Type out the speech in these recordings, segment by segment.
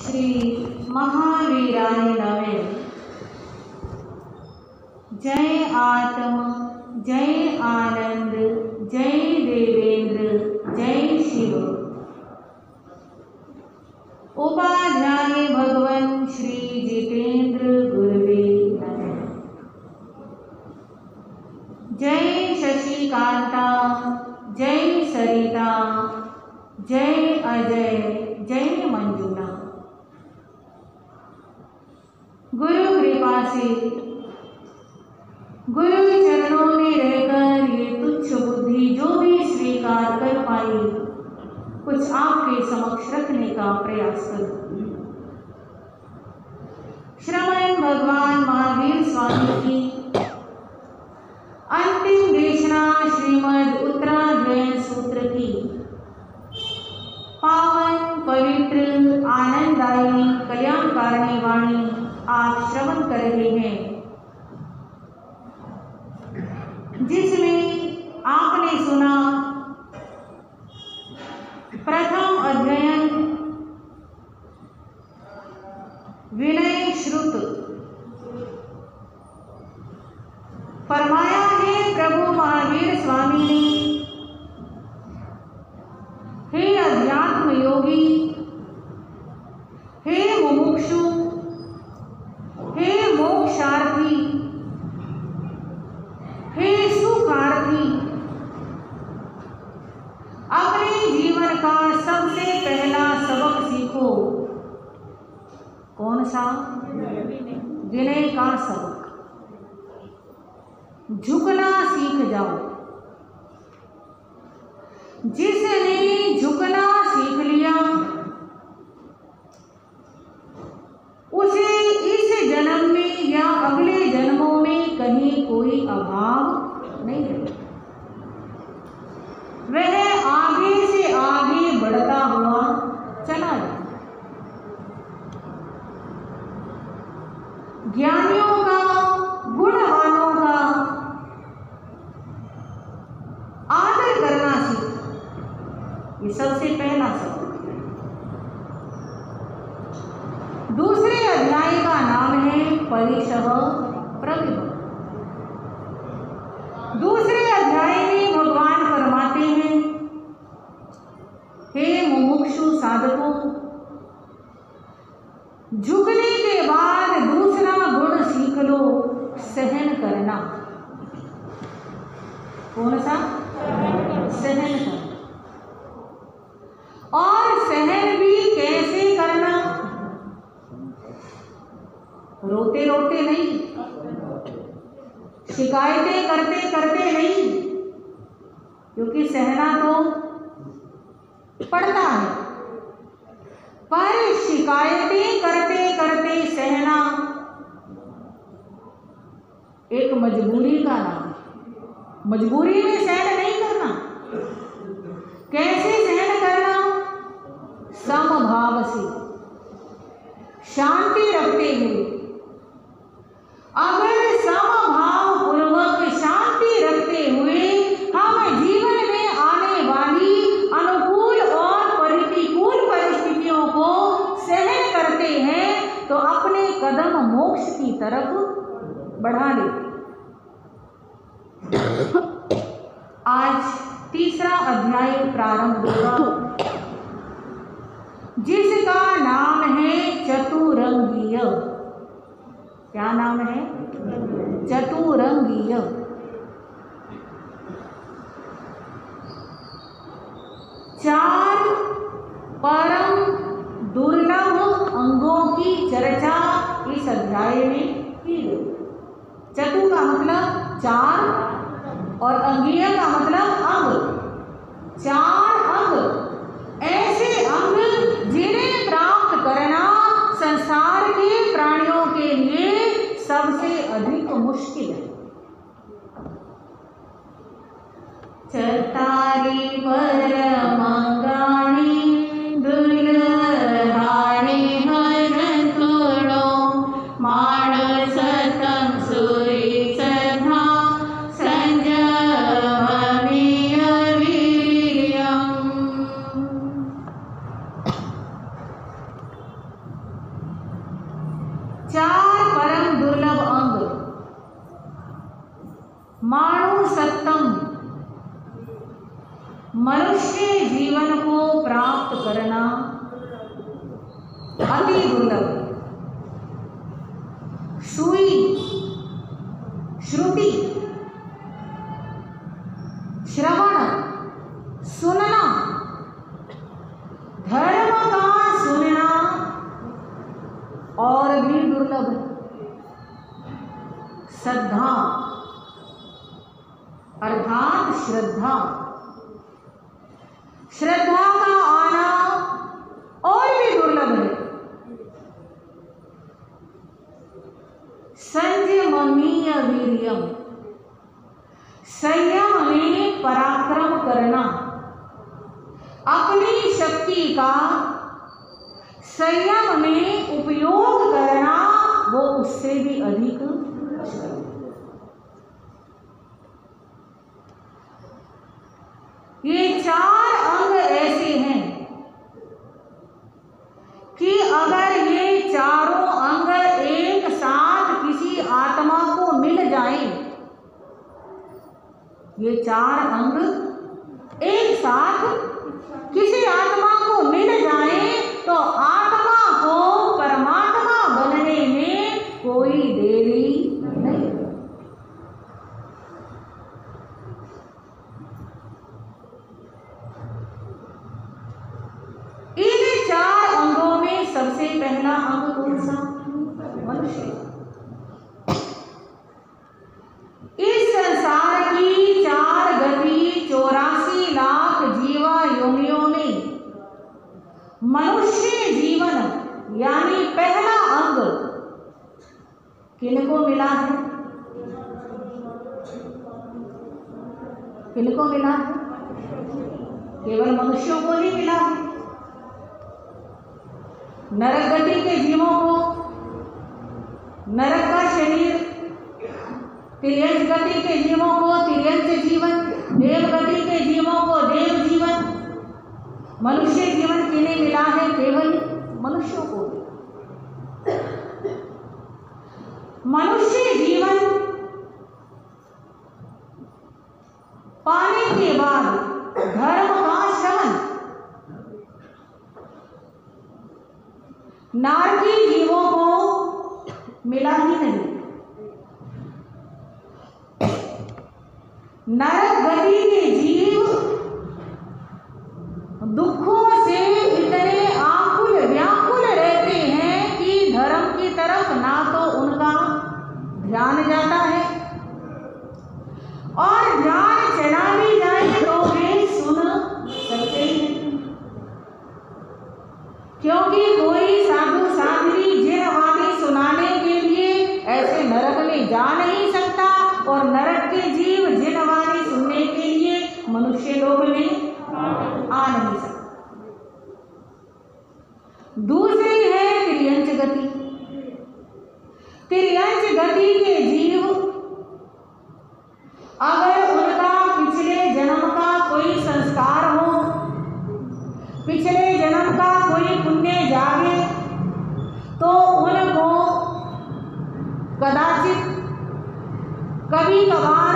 श्री महावीराय नमः। जय आत्म, जय आनंद, जय देवेंद्र, जय शिव। उपाध्याय भगवान श्री जितेंद्र गुरुवे नमः। जय शशिकांता, जय सरिता, जय अजय, जय मंजुला। गुरु कृपा से गुरु चरणों में रहकर ये तुच्छ बुद्धि जो भी स्वीकार कर पाई, कुछ आपके समक्ष रखने का प्रयास करूं। श्रमण भगवान महावीर स्वामी की अंतिम देशना श्रीमद् उत्तराध्ययन सूत्र की पावन, पवित्र, आनंददायी, कल्याणकारिणी वाणी आप श्रवण कर रहे हैं, जिसमें आपने सुना प्रथम अध्ययन विनय श्रुत। फरमाया है प्रभु महावीर स्वामी ने, हे अध्यात्म योगी, हे मुमुक्षु, हे मोक्षार्थी, हे सुखार्थी, अपने जीवन का सबसे पहला सबक सीखो। कौन सा? विनय का सबक। झुकना सीख जाओ। जिसने झुकना सीख लिया, उसे इस जन्म में या अगले जन्मों में कहीं कोई अभाव नहीं है। वह आगे से आगे बढ़ता हुआ चला जाए। ज्ञानियों का, गुणवानों का आदर करना सीख। ये सबसे पहला सबक। दूसरे अध्याय का नाम है परिशः प्रविभव। दूसरे अध्याय में भगवान फरमाते हैं, हे मुमुक्षु साधकों, झुकने के बाद दूसरा गुण सीख लो, सहन करना। कौन सा? सहन करना। और सहन भी कैसे करना? रोते रोते नहीं, शिकायतें करते करते नहीं, क्योंकि सहना तो पड़ता है, पर शिकायतें करते करते सहना एक मजबूरी का नाम है। मजबूरी में सहन नहीं करना। कैसे सहन करना? समभाव से, शांति रखते हुए। अगर समभाव पूर्वक शांति रखते हुए हम जीवन में आने वाली अनुकूल और प्रतिकूल परिस्थितियों को सहन करते हैं, तो अपने कदम मोक्ष की तरफ बढ़ा लेते। आज तीसरा अध्याय प्रारंभ होगा, जिसका नाम है चतुरंगीय। क्या नाम है? चतुरंगीय। चार परम दुर्लभ अंगों की चर्चा इस अध्याय में की गई। चतु का मतलब चार और अंगीय का मतलब अंग। चार अंग, ऐसे अंग जिन्हें प्राप्त करना संसार के प्राणियों के लिए सबसे अधिक मुश्किल है। चतारी परमंगाणी दुर्लभाणी हर थोड़ो मानस तम सूरी सधा संजमी वीर्यम। चार परम दुर्लभ अंग माणु सत्तम मनुष्य जीवन को प्राप्त करना अति दुर्लभ। सुई, श्रुति, श्रवण, सुनना, धर्म का सुनना और भी दुर्लभ। श्रद्धा अर्थात श्रद्धा, श्रद्धा का आना और भी दुर्लभ है। संयमनीय वीर्यम, संयम में पराक्रम करना, अपनी शक्ति का संयम में उपयोग करना, वो उससे भी अधिक कष्ट है। ये चार अंग ऐसे हैं कि अगर ये चारों अंग एक साथ किसी आत्मा को मिल जाए, ये चार अंग एक साथ किसी आत्मा को मिल जाए तो आत्मा को परमात्मा बनने में कोई देरी नहीं। इन चार अंगों में सबसे पहला अंग कौन सा? मनुष्य। इस संसार की चार गति 84 लाख जीवा योनियों में मनुष्य जीवन यानी पहला अंग किनको मिला है? किनको मिला है? केवल मनुष्यों को ही मिला है। नरक गति के जीवों को नरक का शरीर, तिर्यंच गति के जीवों को तिर्यंच जीवन, देव गति के जीवों को देव जीवन। मनुष्य जीवन किन्हें मिला है? केवल मनुष्यों को। मनुष्य जीवन पाने के बाद धर्म का श्रवण नारकी जीवों को मिला ही नहीं। नरक गति के जीव दुखों से इतने आकुल व्याकुल रहते हैं कि धर्म की तरफ ना तो उनका ध्यान जाता है और ध्यान चला भी जाए तो वे सुन सकते हैं, क्योंकि कोई साधु साध्वी जिन वाणी सुनाने के लिए ऐसे नरक में जा नहीं सकता और नरक के जीव जिन वाणी सुनने के लिए मनुष्य लोक में आ नहीं सकता। दूसरी है तिर्यंच गति। तिर्यंच गति के जीव अगर उनका पिछले जन्म का कोई संस्कार हो, पिछले जन्म का कोई पुण्य जागे तो उनको कदाचित कभी कभार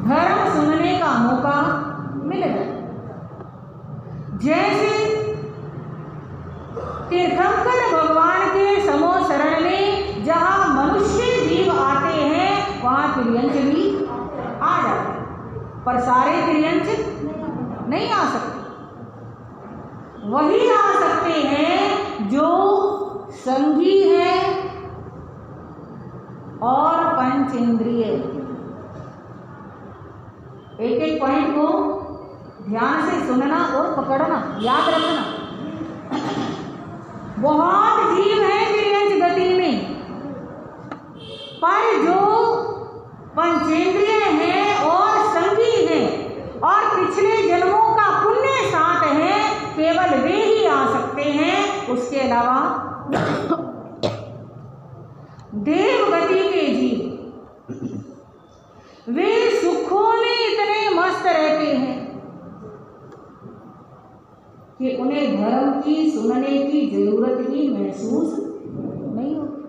धर्म सुनने का मौका मिल जाए। जैसे तीर्थंकर भगवान के समो शरण में जहाँ मनुष्य जीव आते हैं वहाँ तिर्यंच भी आ जाते हैं, पर सारे तिर्यंच नहीं आ सकते। वही आ सकते हैं जो संगी है और पंचेंद्रिय। एक एक पॉइंट को ध्यान से सुनना और पकड़ना, याद रखना। बहुत जीव है तिर्यंच गति में, पर जो पंचेंद्रिय है और संगी है और पिछले जन्मों का पुण्य साथ है, केवल वे ही आ सकते हैं। उसके अलावा देव गति के जीव वे सुखों में इतने मस्त रहते हैं कि उन्हें धर्म की सुनने की जरूरत ही महसूस नहीं होती।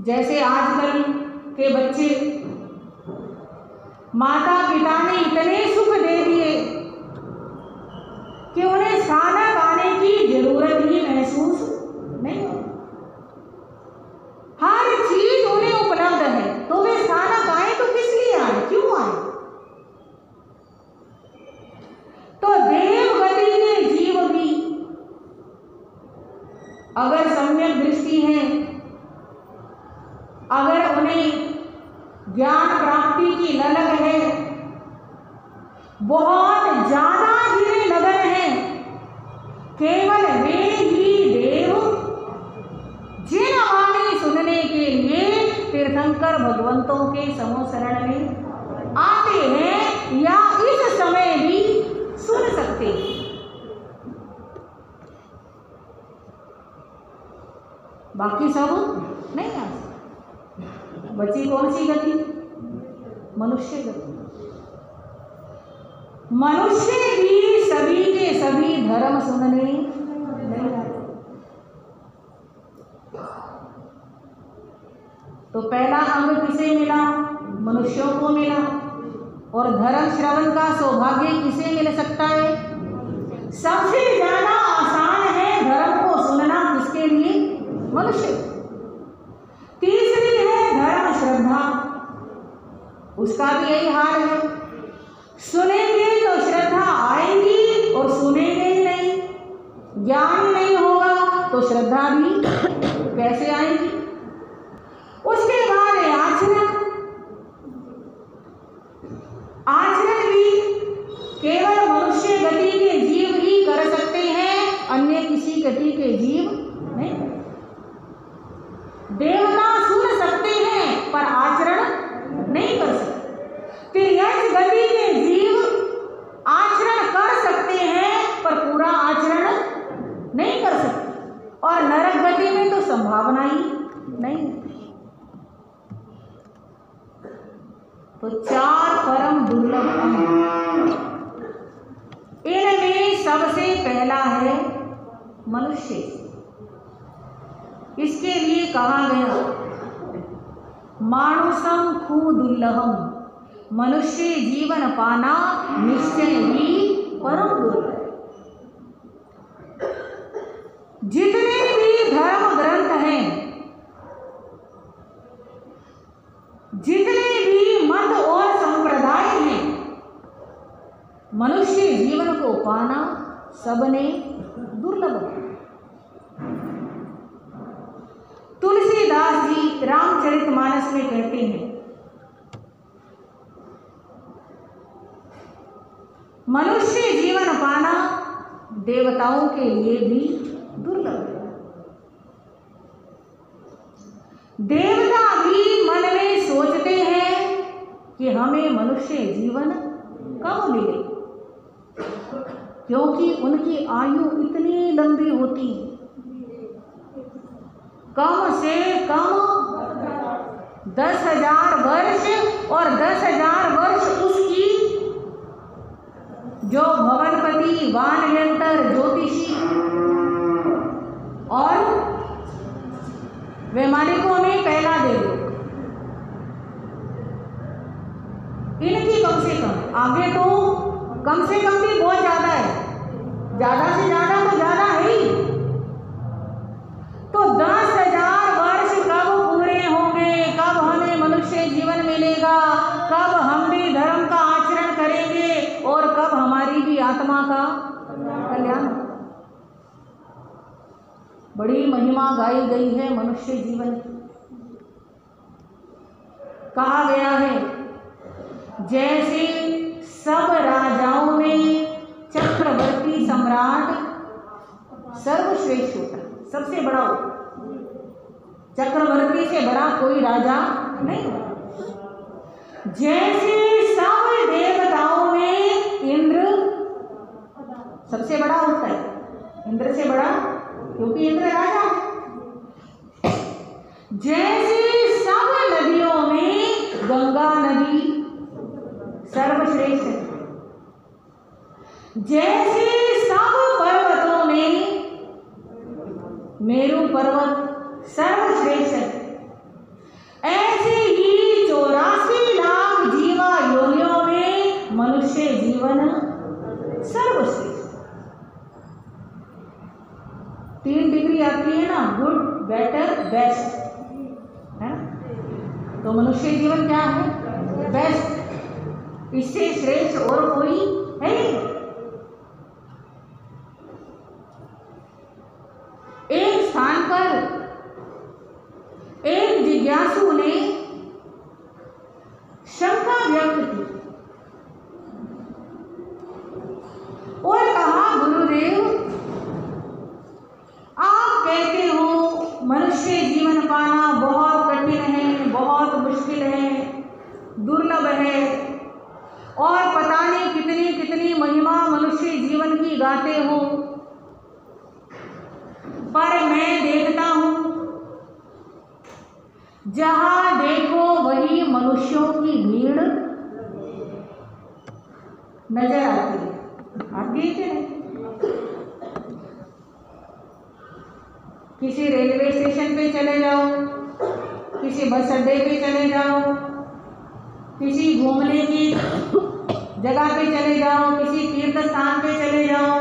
जैसे आजकल के बच्चे, माता पिता ने इतने सुख दे दिए कि उन्हें खाना खाने की जरूरत ही महसूस नहीं होती। हर चीज उन्हें उपलब्ध है, तो वे खाना खाएं तो किस लिए आए, क्यों आए? तो देवगति के जीव भी अगर सम्यक दृष्टि है, अगर उन्हें ज्ञान प्राप्ति की ललक है, बहुत ज्यादा जिन्हें लगन है, केवल वे ही देव जिन वाणी सुनने के लिए तीर्थंकर भगवंतों के समूह शरण में आते हैं या इस समय भी सुन सकते हैं। बाकी सब नहीं आ सकते। बची कौन सी गति? मनुष्य गति। मनुष्य भी सभी के सभी धर्म सुनने नहीं आते। तो पहला अंग किसे मिला? मनुष्यों को मिला। और धर्म श्रवण का सौभाग्य किसे मिल सकता है? सबसे ज्यादा आसान है धर्म को सुनना किसके लिए? मनुष्य। तीसरी है धर्म श्रद्धा, उसका भी यही हाल है। सुनेंगे तो श्रद्धा आएगी और सुनेंगे ही नहीं, ज्ञान नहीं होगा तो श्रद्धा भी कैसे आएगी? उसके बाद है आचरण। आचरण भी केवल मनुष्य गति के जीव ही कर सकते हैं, अन्य किसी गति के जीव नहीं। देवता सुन सकते हैं पर आचरण नहीं कर सकते। तिर्यक गति के जीव आचरण कर सकते हैं पर पूरा आचरण नहीं कर सकते। और नरक गति में तो संभावना ही नहीं। तो चार परम दुर्लभ अंग, इनमें सबसे पहला है मनुष्य। इसके लिए कहा गया मानुषम खू दुर्लभम, मनुष्य जीवन पाना निश्चय ही परम दुर्लभ। जितने भी धर्म ग्रंथ हैं, जितने भी मत और संप्रदाय हैं, मनुष्य जीवन को पाना सबने दुर्लभ है। तुलसीदास जी रामचरितमानस में कहते हैं, मनुष्य जीवन पाना देवताओं के लिए भी दुर्लभ है। देवता भी मन में सोचते हैं कि हमें मनुष्य जीवन कब मिले, क्योंकि उनकी आयु इतनी लंबी होती, कम से कम 10,000 वर्ष, और 10,000 वर्ष उसकी जो भवनपति, वानयंत्र, ज्योतिषी और वैमानिकों में पहला देव, इनकी कम से कम, आगे तो कम से कम भी बहुत ज्यादा है, ज्यादा से ज्यादा तो ज्यादा है ही। तो 10,000 वर्ष कब पूरे होंगे, कब हमें मनुष्य जीवन मिलेगा, कब हम भी धर्म का आचरण करेंगे और कब हमारी भी आत्मा का कल्याण। बड़ी महिमा गाई गई है मनुष्य जीवन की। कहा गया है जैसे सब राजाओं में चक्रवर्ती सम्राट सर्वश्रेष्ठ होता है, सबसे बड़ा होता, चक्रवर्ती से बड़ा कोई राजा नहीं होता। जैसे सब देवताओं में इंद्र सबसे बड़ा होता है, इंद्र से बड़ा क्योंकि इंद्र राजा है। जैसे सब नदियों में गंगा नदी सर्वश्रेष्ठ है, जैसे सब पर्वतों में मेरु पर्वत सर्वश्रेष्ठ है, जीवन सर्वश्रेष्ठ। 3 डिग्री आती है ना, गुड, बेटर, बेस्ट, है ना? तो मनुष्य जीवन क्या है? बेस्ट। इससे श्रेष्ठ और कोई है नहीं। एक स्थान पर एक जिज्ञासु ने शंका व्यक्त की और कहा, गुरुदेव, आप कहते हो मनुष्य जीवन पाना बहुत कठिन है, बहुत मुश्किल है, दुर्लभ है, और पता नहीं कितनी कितनी महिमा मनुष्य जीवन की गाते हो, पर मैं देखता हूं जहां देखो वही मनुष्यों की भीड़ नजर आती है। आप देखते हैं, किसी रेलवे स्टेशन पे चले जाओ, किसी बस अड्डे पे चले जाओ, किसी घूमने की जगह पे चले जाओ, किसी तीर्थ स्थान पे चले जाओ,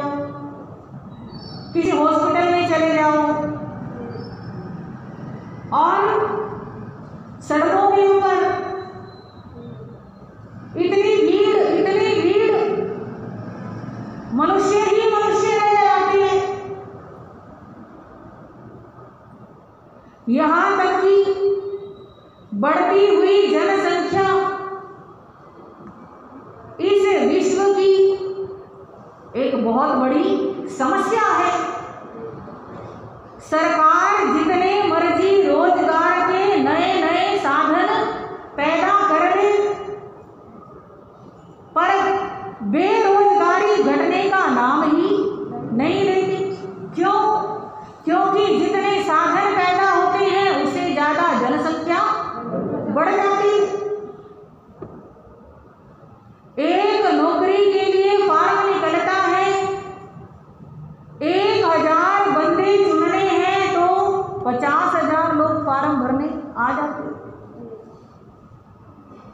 किसी हॉस्पिटल में चले जाओ, और सड़कों के ऊपर इतनी भीड़, मनुष्य ही मनुष्य नजर आते हैं। यहां तक कि बढ़ती हुई जनसंख्या इस विश्व की एक बहुत बड़ी समस्या है। सरकार जितने मर्जी रोजगार के नए नए साधन पैदा कर ले, पर बेरोजगारी घटने का नाम ही नहीं लेती। क्यों? क्योंकि जितने साधन पैदा होते हैं उससे ज्यादा जनसंख्या बढ़ जाती है। एक नौकरी के लिए फॉर्म निकलता है, 1000 बंदे चुनने हैं तो 50,000 लोग फॉर्म भरने आ जाते हैं।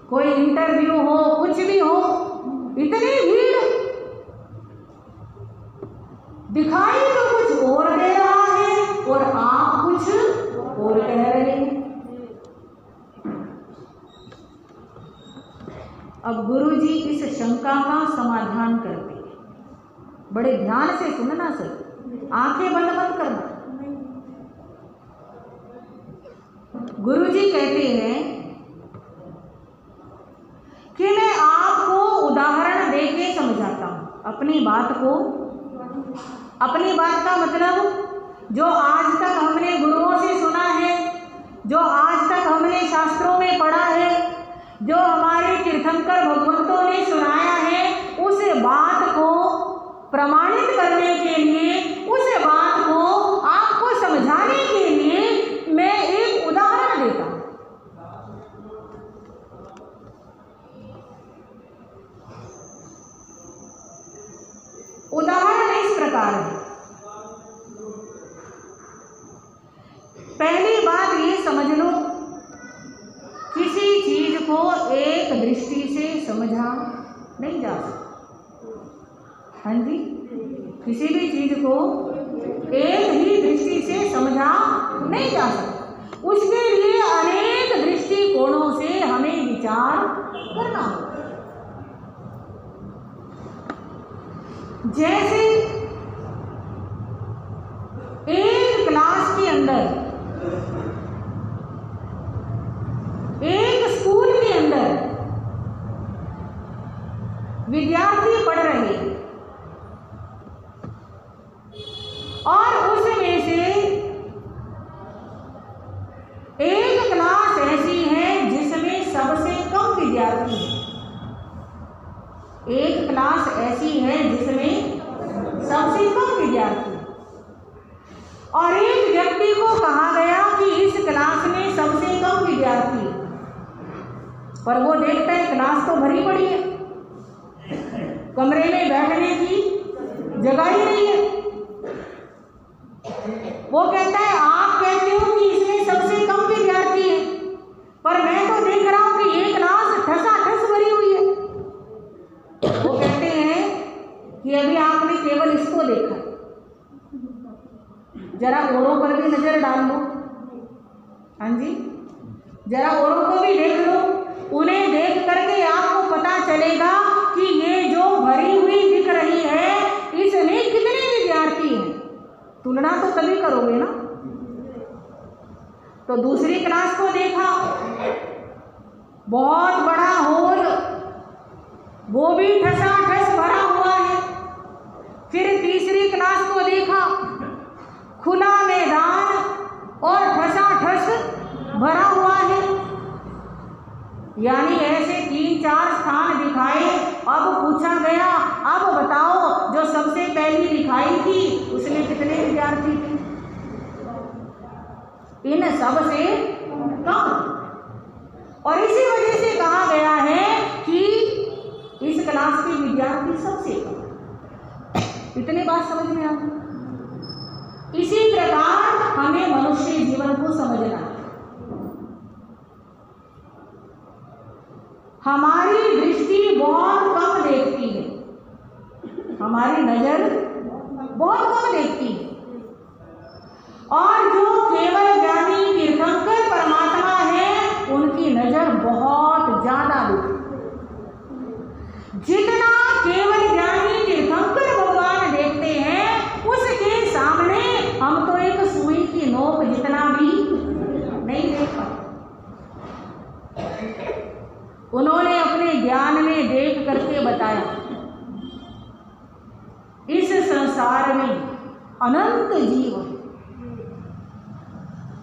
कोई इंटरव्यू हो, कुछ भी हो, इतनी भीड़, दिखाई तो कुछ और दे रहा है और आप कुछ और कह रहे हैं। अब गुरुजी इस शंका का समाधान करते हैं। बड़े ध्यान से सुनना सर, आंखें बंद मत करना। गुरुजी कहते हैं कि मैं आपको उदाहरण देके समझाता हूं अपनी बात को। अपनी बात का मतलब जो आज तक हमने गुरुओं से सुना है, जो आज तक हमने शास्त्रों में पढ़ा है, जो हमारे तीर्थंकर भगवंतों ने सुनाया है, उस बात को प्रमाणित करने के लिए, उस बात को आपको समझाने के लिए मैं एक उदाहरण देता हूं। उदाहरण इस प्रकार है। पहली बात ये समझ लो, किसी चीज को एक दृष्टि से समझा नहीं जा सकता। हाँ जी, किसी भी चीज को एक ही दृष्टि से समझा नहीं जा सकता। उसके लिए अनेक दृष्टिकोणों से हमें विचार करना होगा। जैसे एक क्लास के अंदर, एक स्कूल के अंदर विद्यार्थी पढ़ रहे हैं और उसमें से एक क्लास ऐसी है जिसमें सबसे कम विद्यार्थी हैं। एक क्लास ऐसी है जिसमें सबसे कम विद्यार्थी, और एक व्यक्ति को कहा गया कि इस क्लास में सबसे कम विद्यार्थी, पर वो देखता है क्लास तो भरी पड़ी है, कमरे में बैठने की जगह ही नहीं है। वो कहता है आप कहते हो कि इसमें सबसे कम विद्यार्थी है, पर मैं तो देख रहा हूं कि ये क्लास ठसाठस भरी हुई है। वो कहता जरा औरों पर भी नजर डाल लो। हाँ जी, जरा औरों को भी देख लो। उन्हें देख करके आपको पता चलेगा कि ये जो भरी हुई दिख रही है इसमें कितने विद्यार्थी हैं। तुलना तो तभी करोगे ना। तो दूसरी क्लास को देखा, बहुत बड़ा हॉल, वो भी ठसाठस भरा हुआ है। फिर तीसरी क्लास को देखा, खुला मैदान और ठसाठस भरा हुआ है। यानी ऐसे 3-4 स्थान दिखाए। अब पूछा गया, अब बताओ जो सबसे पहली दिखाई थी उसमें कितने विद्यार्थी थे? इन सब से कम। और इसी वजह से कहा गया है कि इस क्लास के विद्यार्थी सबसे कम। इतने बात समझ में आ गई। इसी प्रकार हमें मनुष्य जीवन को समझना है। हमारी दृष्टि बहुत कम देखती है, हमारी नजर बहुत कम देखती है। और जो केवल ज्ञानी तीर्थंकर परमात्मा है उनकी नजर बहुत ज्यादा देखती है। जितना केवल ज्ञानी तीर्थंकर भगवान देखते हैं उसके सामने हम तो एक सुई की नोक जितना भी नहीं देख पाते। उन्होंने अपने ज्ञान में देख करके बताया, इस संसार में अनंत जीव है।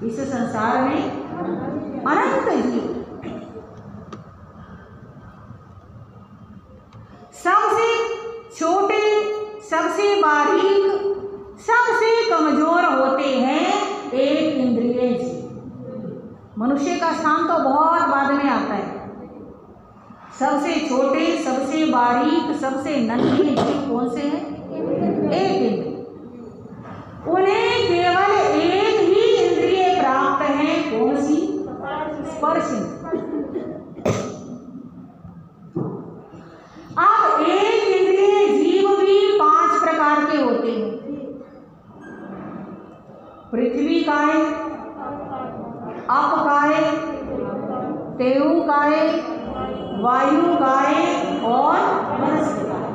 इस संसार में अनंत जीव, सबसे छोटे, सबसे बारीक, सबसे कमजोर होते हैं एक इंद्रिय जीव। मनुष्य का स्थान तो बहुत बाद में आता है। सबसे छोटे, सबसे बारीक, सबसे नन्हे जीव कौन से हैं? एक इंद्रिय। उन्हें केवल एक ही इंद्रिय प्राप्त है। कौन सी? स्पर्श। अब एक इंद्रिय जीव भी 5 प्रकार के होते हैं। पृथ्वी काय, अप काय, तेयु काय, वायु काय और वनस्पति काय।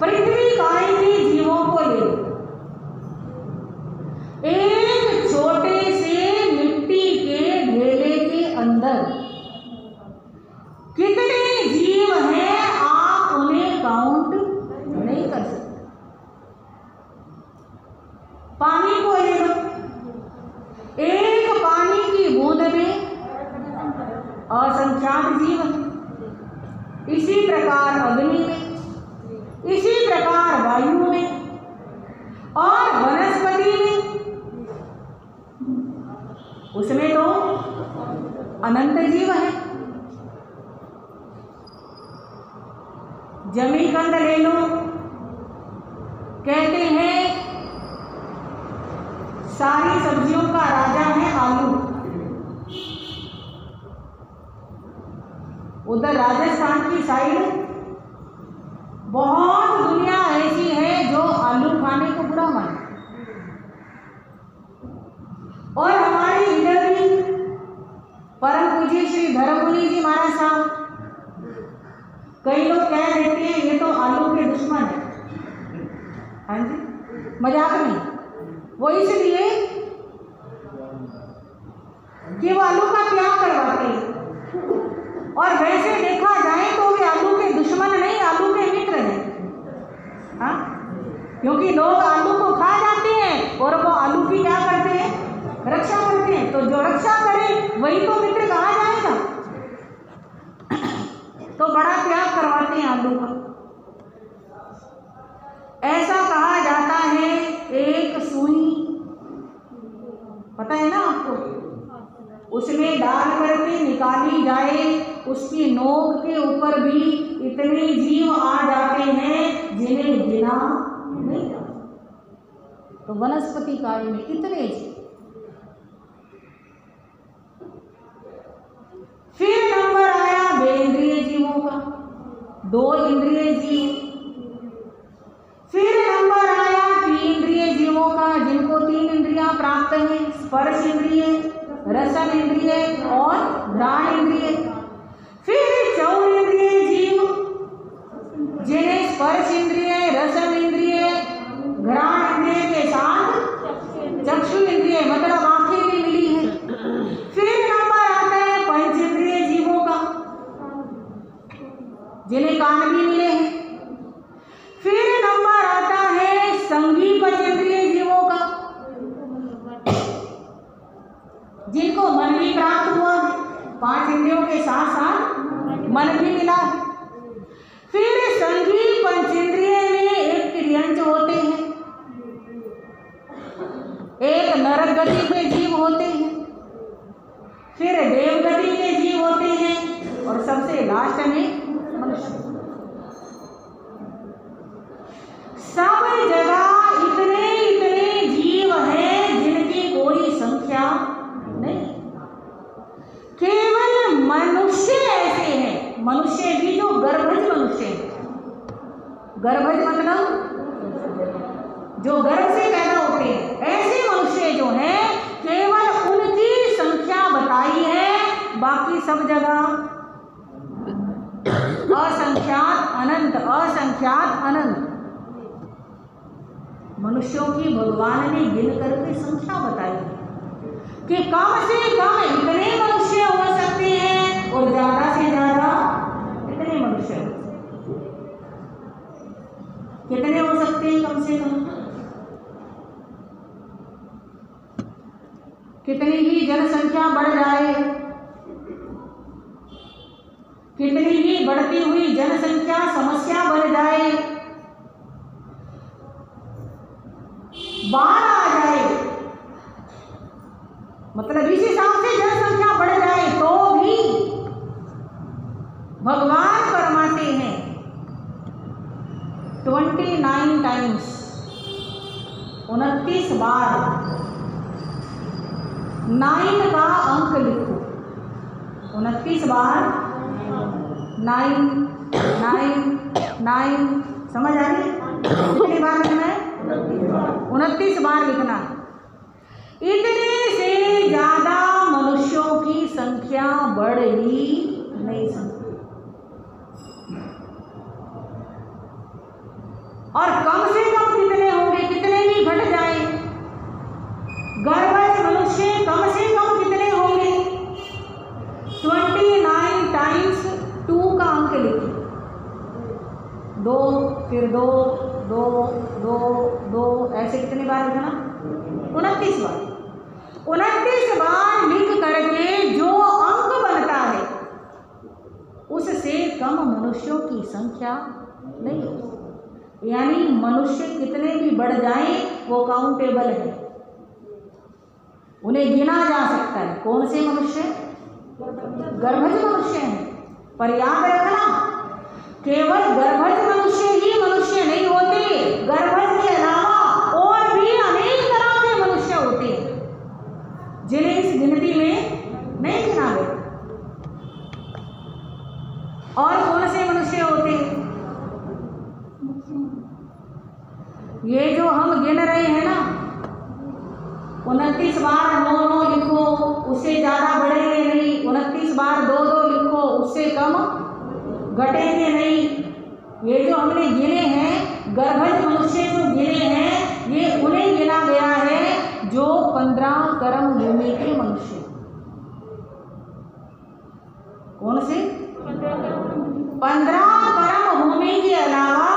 पृथ्वी काय के जीवों को ले लो। एक छोटे से मिट्टी के ढेले के अंदर कितने जीव हैं आप उन्हें काउंट नहीं कर सकते। पानी को ले लो, एक पानी की बूंद में असंख्यात जीव हैं। इसी प्रकार अग्नि में, इसी प्रकार वायु में और वनस्पति में, उसमें तो अनंत जीव है। जमीकंद ले लो, कहते हैं सारी सब्जियों का राजा है आलू। उधर राजस्थान की साइड बहुत दुनिया ऐसी है जो आलू खाने को बुरा माने। और हमारे इधर भी परम पूज्य श्री धर्मपुरी जी महाराज साहब, कई लोग कह देते हैं ये तो आलू के दुश्मन है। हाँ जी, मजाक नहीं, वो इसलिए कि वो आलू का त्याग करवाते हैं। और वैसे देखा जाए तो वे आलू के दुश्मन नहीं, आलू के मित्र हैं। हाँ, क्योंकि लोग आलू को खा जाते हैं और वो आलू की क्या करते हैं? रक्षा करते हैं। तो जो रक्षा करे वही तो मित्र कहा जाएगा। तो बड़ा त्याग करवाते हैं आलू का। ऐसा कहा जाता है एक सुई, पता है ना आपको, उसमें डाल करके निकाली जाए, उसकी नोक के ऊपर भी इतने जीव आ जाते हैं जिन्हें गिना नहीं जाता। तो वनस्पति काय में कितने जीव। फिर नंबर आया बेइंद्रिय जीवों का, 2 इंद्रिय जीव। फिर नंबर आया प्राप्त है स्पर्श इंद्रिय, रसन इंद्रिय और घ्राण इंद्रिय। फिर 4 इंद्रिय जीव जिन्हें स्पर्श इंद्रिय, रसन इंद्रिय, घ्राण इंद्रिय के साथ चक्षु इंद्रिय मतलब आंखें भी मिली है। फिर नंबर आता है पंच इंद्रिय जीवों का जिन्हें कान भी मिले हैं। फिर नंबर आता है संगी पंचेंद्रिय जीवों का जिनको मन भी प्राप्त हुआ है, 5 इंद्रियों के साथ साथ मन भी मिला है। फिर संगी पंचेंद्रिय में एक तिर्यंच होते हैं, एक नरक गति के जीव होते हैं, फिर देव गति के जीव होते हैं और सबसे लास्ट में मनुष्य। सब जगह इतने इतने जीव हैं जिनकी कोई संख्या नहीं। केवल मनुष्य ऐसे हैं, मनुष्य भी जो गर्भज मनुष्य हैं। गर्भज मतलब जो गर्भ से पैदा होते हैं, ऐसे मनुष्य जो हैं केवल उनकी संख्या बताई है, बाकी सब जगह असंख्यात अनंत, असंख्यात अनंत। मनुष्यों की भगवान ने गिन करके संख्या बताई कि कम से कम इतने मनुष्य हो सकते हैं और ज्यादा से ज्यादा इतने मनुष्य हो सकते हैं। कितने हो सकते हैं कम से कम? कितनी ही जनसंख्या बढ़ जाए, कितनी ही बढ़ती हुई जनसंख्या समस्या बढ़ जाए, बाढ़ आ जाए, मतलब इस हिसाब से जनसंख्या बढ़ जाए तो भी भगवान फरमाते हैं 29 टाइम्स 29 बार 9 का अंक लिखो। 29 बार 9 9 9 समझ आ रही? कितनी बार लिखना है? 29 बार लिखना। इतने से ज्यादा मनुष्यों की संख्या बढ़ ही नहीं सकती। और कम से कम कितने होंगे? कितने भी घट जाए, गर्भज मनुष्य कम से कम कितने होंगे? 29 टाइम्स 2 का अंक लिखिए। 2 फिर 2 2 2 2 ऐसे कितनी बार लिखना? 29 बार। 29 बार लिख करके जो अंक बनता है उससे कम मनुष्यों की संख्या नहीं होती। यानी मनुष्य कितने भी बढ़ जाएं वो काउंटेबल है, उन्हें गिना जा सकता है। कौन से मनुष्य? गर्भज मनुष्य हैं। पर याद रखना, केवल गर्भज मनुष्य ही मनुष्य नहीं होते, गर्भज के अलावा और भी अनेक तरह के मनुष्य होते हैं जिन्हें इस गिनती में नहीं गिना गया। और कौन से मनुष्य होते हैं? ये जो हम गिन रहे हैं ना, 29 बार 9 9 लिखो, उससे ज्यादा बढ़ेंगे नहीं। 29 बार 2 2 लिखो, उससे कम घटेंगे नहीं। ये जो हमने गिने हैं, गर्भज मनुष्य जो गिने हैं, ये उन्हें गिना गया है जो 15 कर्म भूमि के मनुष्य। कौन से? 15 कर्म भूमि के अलावा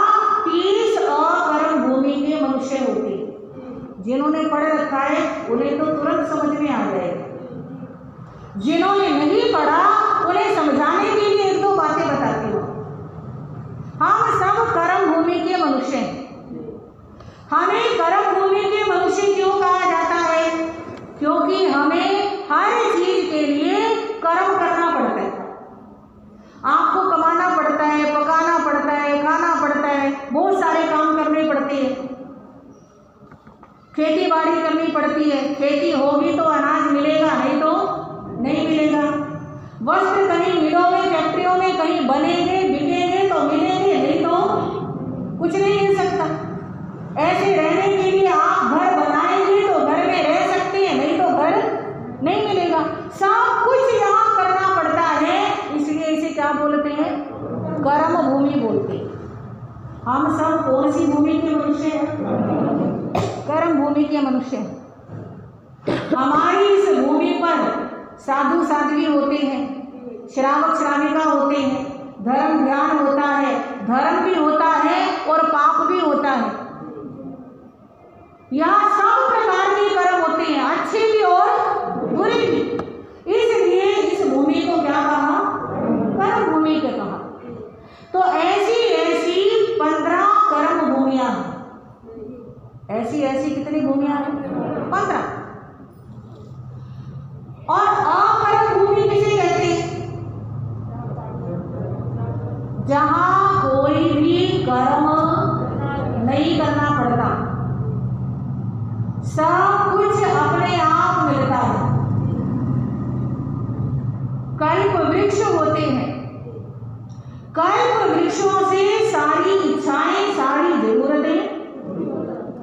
30 अकर्म भूमि के मनुष्य होते हैं। जिन्होंने पढ़ रखा है उन्हें तो तुरंत समझ में आ जाएगा, जिन्होंने नहीं पढ़ा उन्हें समझाने के लिए 1-2 बातें बताती हूँ। हम सब कर्म भूमि के मनुष्य हैं। हमें कर्म भूमि के मनुष्य क्यों कहा जाता है? क्योंकि हमें हर चीज के लिए कर्म करना पड़ता है। आपको कमाना पड़ता है, पकाना पड़ता है, खाना पड़ता है, बहुत सारे काम करने पड़ते हैं। खेती बाड़ी करनी पड़ती है, खेती होगी तो अनाज मिलेगा, नहीं तो नहीं मिलेगा। वस्त्र कहीं मिलों में, फैक्ट्रियों में कहीं बनेंगे, बिकेंगे तो मिलेंगे, नहीं तो कुछ नहीं मिल सकता। ऐसे रहने के लिए आप घर बनाएंगे तो घर में रह सकते सब कुछ यहाँ करना पड़ता है, इसलिए इसे क्या बोलते हैं? कर्म भूमि बोलते हैं। हम सब कौन सी भूमि के मनुष्य हैं? कर्म भूमि के मनुष्य हैं। हमारी इस भूमि पर साधु साध्वी होते हैं, श्रावक श्राविका होते हैं, धर्म ध्यान होता है, धर्म भी होता है और पाप भी होता है। यहाँ सब प्रकार के कर्म होते हैं, अच्छे भी और बुरे भी। इसलिए इस भूमि को क्या कहा? कर्म भूमि के कहा। तो ऐसी ऐसी 15 कर्म भूमियां हैं। ऐसी ऐसी कितनी भूमियां हैं? 15। और अकर्म भूमि किसे कहते हैं? जहां कोई भी कर्म नहीं करना पड़ता, सब कुछ अपने आप मिलता है। कल्प वृक्ष होते हैं, कल्प वृक्षों से सारी इच्छाएं, सारी जरूरतें,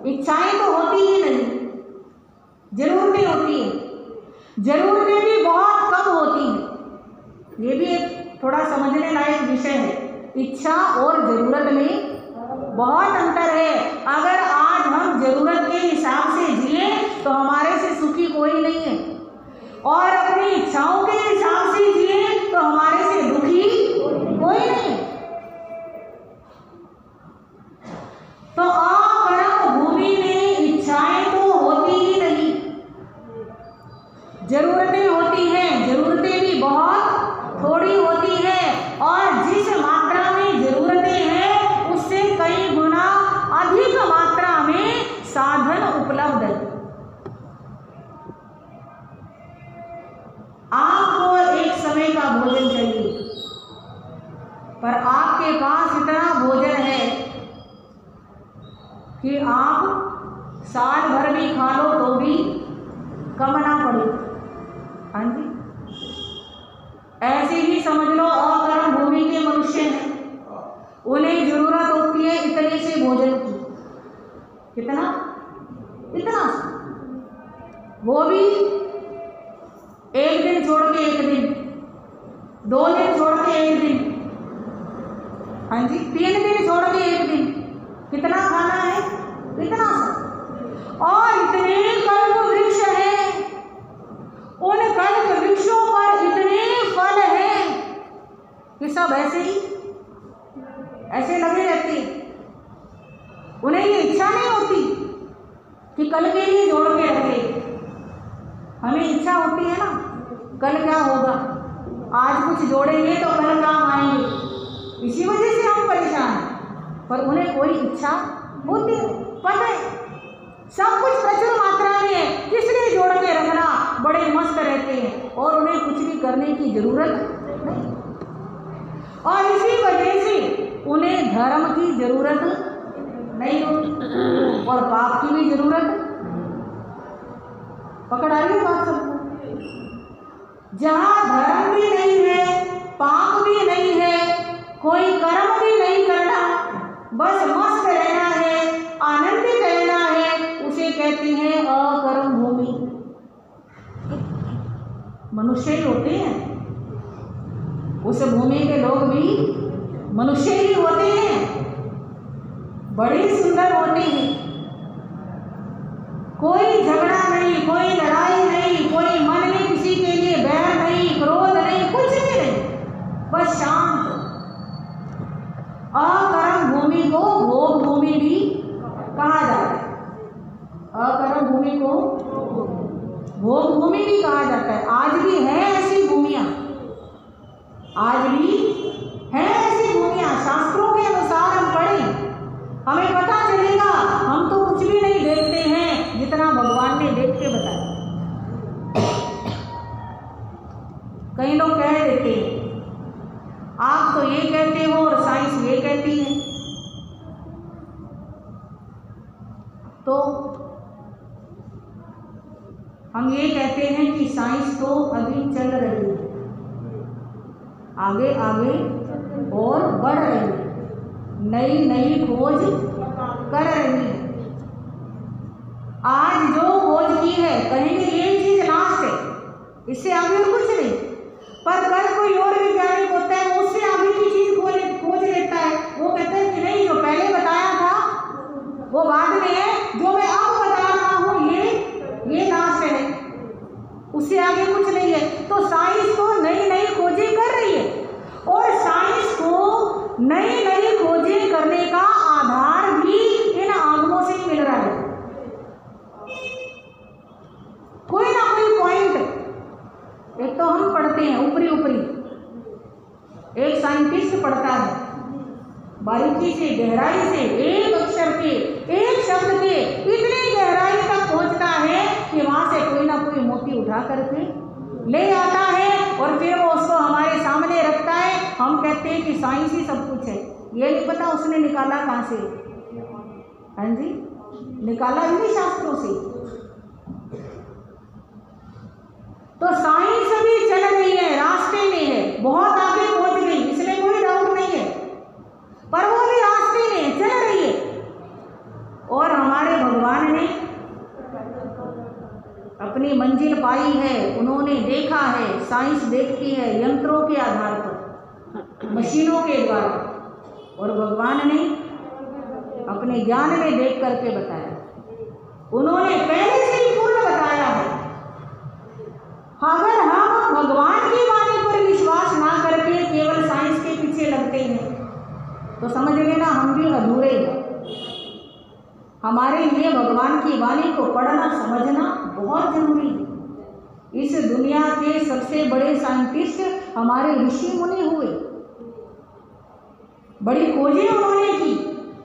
इच्छाएं तो होती ही नहीं, जरूरतें होती हैं, जरूरतें भी बहुत कम होती हैं। ये भी एक थोड़ा समझने लायक विषय है। इच्छा और जरूरत में बहुत अंतर है। अगर आज हम जरूरत के हिसाब से जिए तो हमारे से सुखी कोई नहीं है, और अपनी इच्छाओं के हिसाब से जिए तो हमारे से दुखी कोई नहीं। तो अकर्म भूमि में इच्छाएं तो होती ही नहीं, जरूरतें होती हैं, जरूरतें भी बहुत थोड़ी होती है, और जिस मात्रा में जरूरतें हैं उससे कई गुना अधिक मात्रा में साधन उपलब्ध है। आपको एक समय का भोजन चाहिए, पर आपके पास इतना भोजन है कि आप साल भर भी खा लो तो भी कम ना पड़े। हाँ जी, ऐसे ही समझ लो अकर्म भूमि के मनुष्य हैं। उन्हें जरूरत होती है इतने से भोजन की, कितना? इतना, वो भी एक दिन छोड़ के एक दिन, 2 दिन छोड़ के एक दिन, हाँ जी, 3 दिन छोड़ के एक दिन। कितना खाना है? इतना सा। और इतने कल्प वृक्ष हैं, उन कल्प वृक्षों पर इतने फल हैं कि सब ऐसे ही ऐसे लगे रहते हैं। उन्हें ये इच्छा नहीं होती कि कल के लिए जोड़ के रखे। हमें इच्छा होती है ना, कल क्या होगा, आज कुछ जोड़ेंगे तो कल काम आएंगे, इसी वजह से हम परेशान हैं। पर उन्हें कोई इच्छा होती है, पता है सब कुछ प्रचुर मात्रा में है, किस लिए जोड़ के रखना, बड़े मस्त रहते हैं और उन्हें कुछ भी करने की जरूरत नहीं। और इसी वजह से उन्हें धर्म की जरूरत नहीं होती और पाप की भी जरूरत। पकड़ आ रही है बात सबको? जहाँ धर्म भी नहीं है, पाप भी नहीं है, कोई कर्म भी नहीं करना, बस मस्त रहना है, आनंदित रहना है, उसे कहते हैं अकर्म भूमि। मनुष्य ही होते हैं, उस भूमि के लोग भी मनुष्य ही होते हैं, बड़े सुंदर होते हैं। कोई झगड़ा नहीं, कोई लड़ाई नहीं, कोई मन में किसी के लिए बैर नहीं, क्रोध नहीं, कुछ भी नहीं, बस शांत। अकर्म भूमि को भोग भूमि भी कहा जाता है। अकर्म भूमि को भोग भूमि भी कहा जाता है। आज भी है ऐसी भूमियां, आज भी है ऐसी भूमियां। शास्त्रों के अनुसार हम पढ़ें, हमें पता चलेगा। हम तो कुछ भी नहीं देखते हैं जितना भगवान ने देख के बताया। कई लोग कह देते हैं आप तो ये कहते हो और साइंस ये कहती है, तो हम ये कहते हैं कि साइंस तो अभी चल रही है, आगे आगे और बढ़ रही है, नई नई खोज कर रही है। आज जो खोज की है, कहेंगे ये चीज लास्ट है, इससे आगे और कुछ नहीं। पर कल कोई और वैज्ञानिक होता है, उससे आगे की चीज खोज लेता है, वो कहते हैं कि नहीं, जो पहले बताया था वो बाद में है, जो मैं अब बता रहा हूँ ये लास्ट है, उससे आगे कुछ नहीं है। तो साइंस तो नई नई खोजें कर रही है, और साइंस को नई नई खोजें करने का आधार भी इन आगमों से मिल रहा है। कोई ना कोई पॉइंट, एक तो हम पढ़ते हैं ऊपरी ऊपरी, एक साइंटिस्ट पढ़ता है बारीकी से, गहराई से, एक अक्षर के, एक शब्द के इतनी गहराई तक पहुंचता है कि वहां से कोई ना कोई मोती उठा करके ले आता है, और फिर वो उसको हमारे सामने रखता है। हम कहते हैं कि साइंस ही सब कुछ है। ये नहीं पता उसने निकाला कहाँ से। हाँ जी, निकाला इन्हीं शास्त्रों से। तो साइंस अभी चल रही है, रास्ते में है, बहुत आगे पहुंच गई, इसलिए कोई डाउट नहीं है, पर वो भी रास्ते में चल रही है। और हमारे भगवान ने अपनी मंजिल पाई है, उन्होंने देखा है, साइंस देखती है यंत्रों के आधार पर, मशीनों के द्वारा, और भगवान ने अपने ज्ञान में देख करके बताया। उन्होंने पहले से ही पूर्ण बताया है। अगर हम भगवान की वाणी पर विश्वास ना करके केवल साइंस के पीछे लगते हैं तो समझ लेना हम भी अधूरे हैं। हमारे लिए भगवान की वाणी को पढ़ना समझना बहुत जरूरी है। इस दुनिया के सबसे बड़े साइंटिस्ट हमारे ऋषि मुनि हुए, बड़ी खोजें उन्होंने की।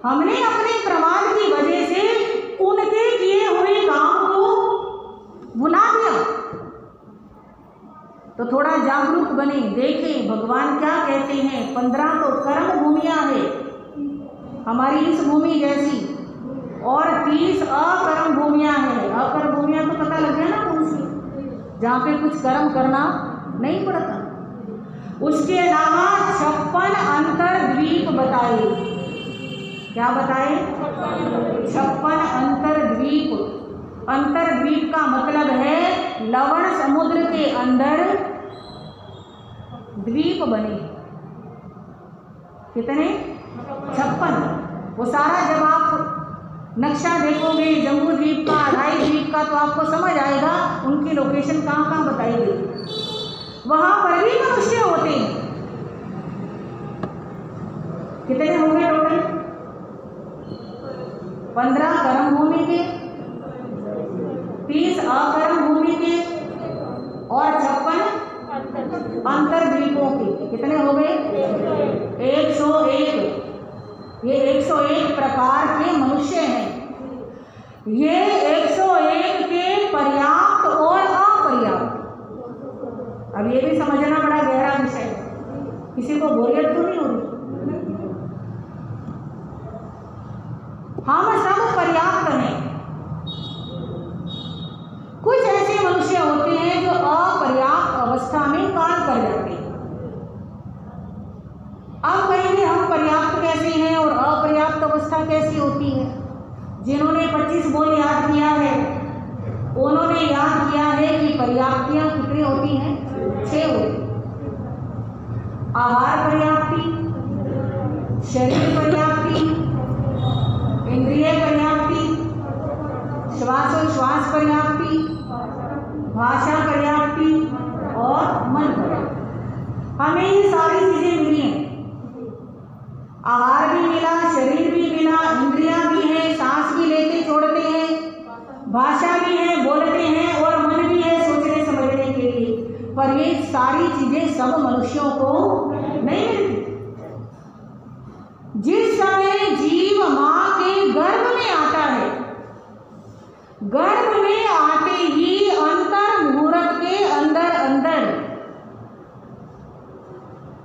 हमने अपने प्रमाद की वजह से उनके किए हुए काम को भुला दिया। तो थोड़ा जागरूक बने, देखें भगवान क्या कहते हैं। 15 तो कर्म भूमियां है हमारी इस भूमि जैसी, और 30 अकर्म भूमियां हैं। अकर्म भूमियां तो पता लग गया ना कौन सी, जहाँ पे कुछ कर्म करना नहीं पड़ता। उसके अलावा 56 अंतरद्वीप बताए। क्या बताए? 56 अंतरद्वीप। अंतरद्वीप का मतलब है लवण समुद्र के अंदर द्वीप बने। कितने? 56। वो सारा जब आप नक्शा देखोगे जम्बू द्वीप का, अढ़ाई द्वीप का, तो आपको समझ आएगा उनकी लोकेशन कहाँ कहाँ बताई गई। वहां पर भी मनुष्य होते हैं। कितने हो गए टोटल? 15 कर्म भूमि के, 30 अकर्म भूमि के, और 56 अंतरद्वीपों के। कितने हो गए? 101। ये 101 प्रकार के मनुष्य हैं। ये 101 के पर्याप्त और अपर्याप्त। अब ये भी समझना बड़ा गहरा विषय है, किसी को बोरियत तो नहीं हो रही। हम सब पर्याप्त हैं। कुछ ऐसे मनुष्य होते हैं जो अपर्याप्त अवस्था में काम कर जाते हैं। अब कहेंगे हम पर्याप्त कैसे हैं और अपर्याप्त अवस्था कैसी होती है। जिन्होंने 25 बोल याद किया है उन्होंने याद किया है कि पर्याप्तियां कितनी होती हैं? 6 होती। आहार पर्याप्ति, शरीर पर्याप्ति, इंद्रिय पर्याप्ति, श्वासोच्छ्वास पर्याप्ति, भाषा पर्याप्ति और मन पर्याप्ति। हमें ये सारी चीजें मिली हैं। आहार भी मिला, शरीर भी मिला, इंद्रियां भी हैं, सांस भी लेते छोड़ते हैं, भाषा भी है, बोलते हैं, और मन भी है सोचने समझने के लिए। पर ये सारी चीजें सब मनुष्यों को नहीं मिलती। जिस समय जीव मां के गर्भ में आता है, गर्भ में आते ही अंतर मुहूर्त के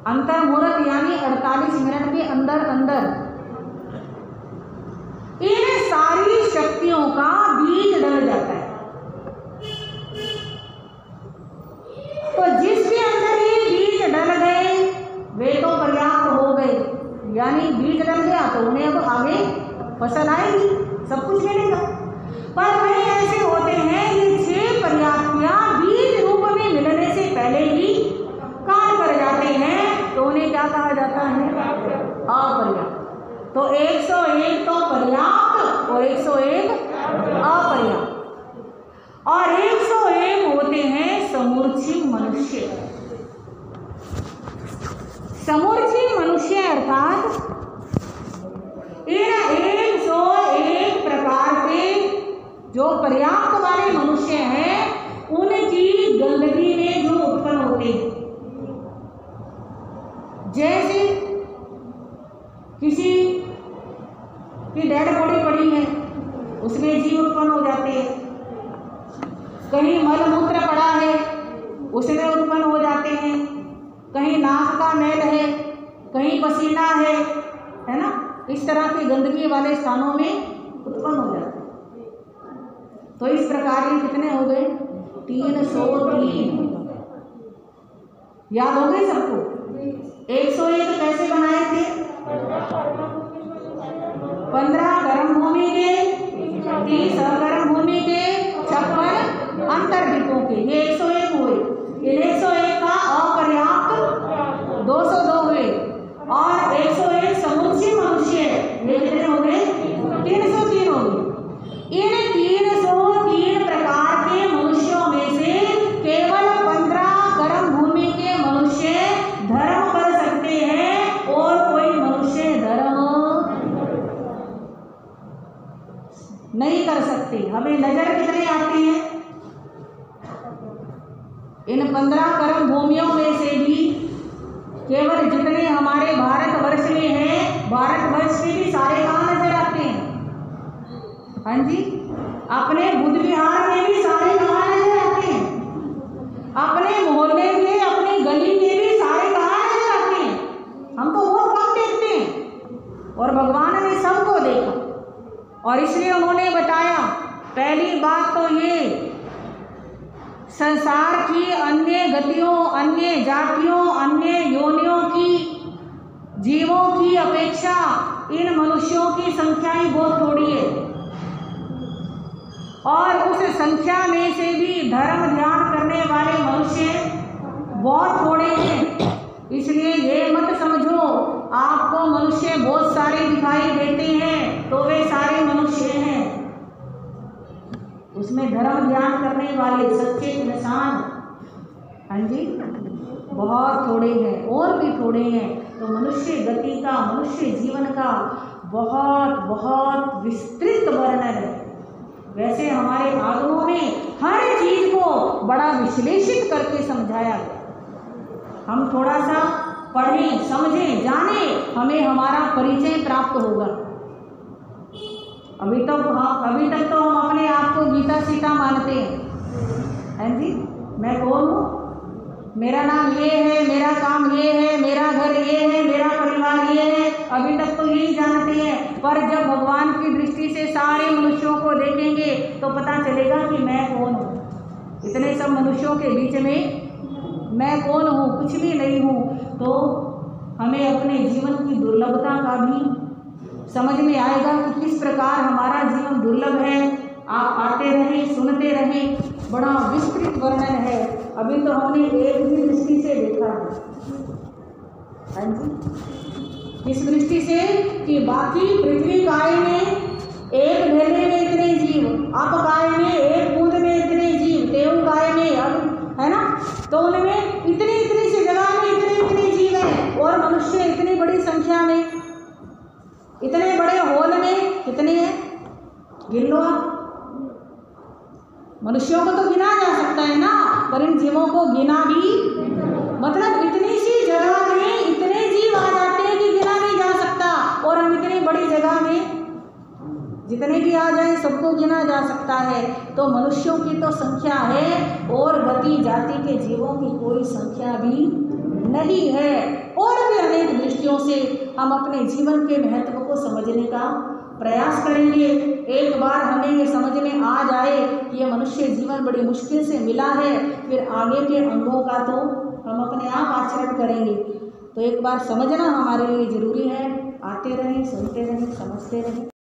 अंतर मुहूर्त यानी 48 मिनट के अंदर इन सारी शक्तियों का बीज डल जाता है। तो जिसके अंदर ये बीज डल गए वे तो पर्याप्त हो गए, यानी बीज डल गया तो उन्हें अब आगे फसल आएगी, सब कुछ मिलेगा। पर वे ऐसे होते हैं ये 6 पर्याप्तियां बीज रूप में मिल क्या कहा जाता है? अपर्याप्त। तो 101 तो पर्याप्त और 101 अपर्याप्त। और 101 होते हैं समूर्छी मनुष्य। समूर्छी मनुष्य अर्थात इन 101 प्रकार के जो पर्याप्त वाले मनुष्य हैं, उनकी गंदगी में जो उत्पन्न होते हैं, जैसे किसी की डेड बॉडी पड़ी है, उसमें जीव उत्पन्न हो जाते हैं। कहीं मल मूत्र पड़ा है, उसमें उत्पन्न हो जाते हैं। कहीं नाक का मैल है, कहीं पसीना है ना, इस तरह की गंदगी वाले स्थानों में उत्पन्न हो जाते हैं। तो इस प्रकार ये कितने हो गए? 303। याद हो गए सबको? 101 कैसे बनाए थे? 15 गर्म भूमि के, 30 अगर्म भूमि के, 56 अंतर्द्वीपों के, ये 101 हुए। इन 101 का अपर्याप्त 202 हुए और 101 समूची मनुष्य, ये कितने हो गए? 303 हो गए। इन 303 प्रकार के मनुष्यों में से केवल 15 गर्म भूमि के मनुष्य धर्म कर सकते हैं और कोई मनुष्य धर्म नहीं कर सकते। हमें नजर कितने आते हैं? इन 15 गर्म भूमियों में से भी केवल जितने हमारे भारतवर्ष में हैं, भारतवर्ष में भी सारे कहाँ नजर आते हैं? हाँ जी, अपने बुद्ध विहार में भी सारे कहाँ नजर आते हैं? अपने मोहल्ले में, अपनी गली में भी सारे कहाँ नजर आते हैं? हम तो बहुत कम देखते हैं और भगवान ने सबको देखा और इसलिए उन्होंने बताया। पहली बात तो ये, संसार की अन्य गतियों, अन्य जातियों, अन्य योनियों की, जीवों की अपेक्षा इन मनुष्यों की संख्या ही बहुत थोड़ी है और उस संख्या में से भी धर्म ध्यान करने वाले मनुष्य बहुत थोड़े हैं। इसलिए ये मत समझो आपको मनुष्य बहुत सारे दिखाई देते हैं तो वे सारे मनुष्य हैं। उसमें धर्म ध्यान करने वाले सच्चे इंसान, हाँ जी, बहुत थोड़े हैं और भी थोड़े हैं। तो मनुष्य गति का, मनुष्य जीवन का बहुत बहुत विस्तृत वर्णन है। वैसे हमारे आगमों में हर चीज को बड़ा विश्लेषित करके समझाया गया। हम थोड़ा सा पढ़ें, समझें, जानें, हमें हमारा परिचय प्राप्त होगा। अभी तक तो हम अपने आप को गीता सीता मानते हैं, हैं जी। मैं कौन हूँ? मेरा नाम ये है, मेरा काम ये है, मेरा घर ये है, मेरा परिवार ये है। अभी तक तो यही जानते हैं, पर जब भगवान की दृष्टि से सारे मनुष्यों को देखेंगे तो पता चलेगा कि मैं कौन हूँ। इतने सब मनुष्यों के बीच में मैं कौन हूँ? कुछ भी नहीं हूँ। तो हमें अपने जीवन की दुर्लभता का भी समझ में आएगा कि किस प्रकार हमारा जीवन दुर्लभ है। आप आते रहें, सुनते रहें, बड़ा विस्तृत वर्णन है। अभी तो हमने एक ही दृष्टि से देखा है, हाँ जी। इस दृष्टि से कि बाकी पृथ्वी काय में एक ढेले में इतने जीव, अप काय में एक बूंद में इतने जीव, तेऊ काय में अब, है ना, तो उनमें इतनी इतनी सी जगह में इतने इतने जीव हैं और मनुष्य इतनी बड़ी संख्या में, इतने बड़े होल में कितने हैं? गिन लो आप। मनुष्यों को तो गिना जा सकता है ना, पर इन जीवों को गिना भी, मतलब इतनी सी जगह में इतने जीव आ जाते हैं कि गिना नहीं जा सकता। और हम इतनी बड़ी जगह में जितने भी आ जाए सबको गिना जा सकता है। तो मनुष्यों की तो संख्या है और गति जाति के जीवों की कोई संख्या भी नहीं है। और भी अनेक दृष्टियों से हम अपने जीवन के महत्व को समझने का प्रयास करेंगे। एक बार हमें ये समझ में आ जाए कि ये मनुष्य जीवन बड़ी मुश्किल से मिला है, फिर आगे के अंगों का तो हम अपने आप आचरण करेंगे। तो एक बार समझना हमारे लिए जरूरी है। आते रहें, सुनते रहें, समझते रहें।